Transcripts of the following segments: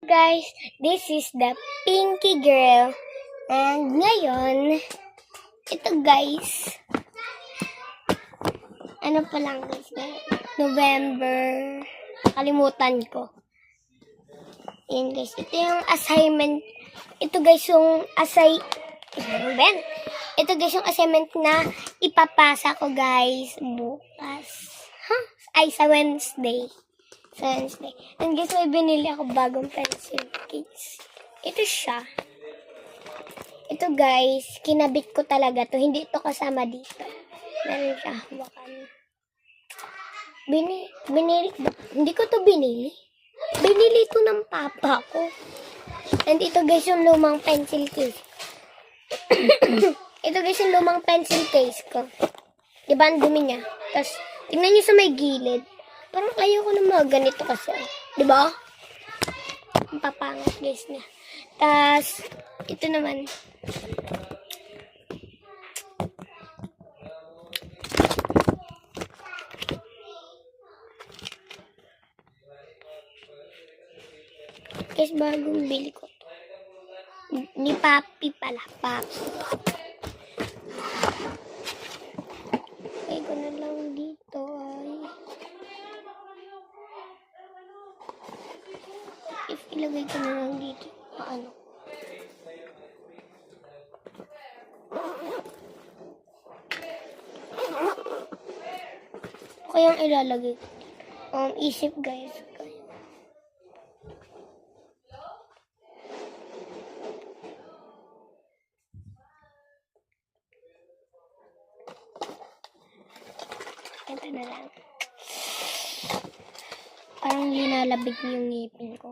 Guys, this is the Pinky Girl. And ngayon, ito guys, ano pa lang guys, November, kalimutan ko. Yan guys, ito yung assignment, ito guys yung ito guys yung assignment na ipapasa ko guys bukas. Ay, sa Wednesday. And guys, may binili ako bagong pencil case. Ito siya. Ito guys, kinabit ko talaga to. Hindi ito kasama dito. Meron siya hawakan. Hindi ko to binili. Binili ito ng papa ko. And ito guys yung lumang pencil case. Ito guys yung lumang pencil case ko. Diba ang dumi niya? Tapos, tingnan nyo sa may gilid. Parang ayoko na mga ganito kasi. Diba? Ang papangat guys niya. Tapos, ito naman. Guys, bagong bili ko to. Ni Papi pala. Papi. Lagay ko na lang dito ay. If ilagay ko na lang dito. Paano? Kayang ilalagay ko. Isip guys. Ito na lang. Parang linalabig yung ngipin ko.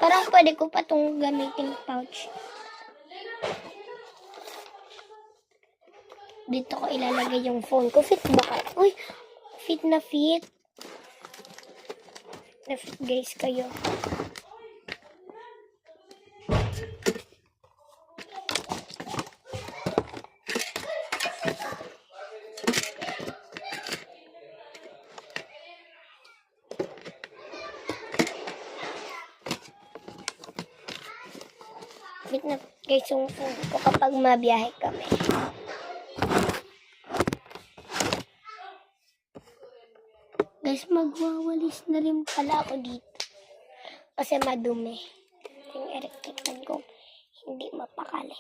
Parang pwede ko pa itong gamitin pouch. Dito ko ilalagay yung phone ko. Fit ba ka? Uy! Fit na fit. Na fit guys kayo. Fit na guys yung phone ko kapag mabiyahe kami. Guys, magwawalis na rin pala ako dito. Kasi madumi. Yung electric fan ko hindi mapakali.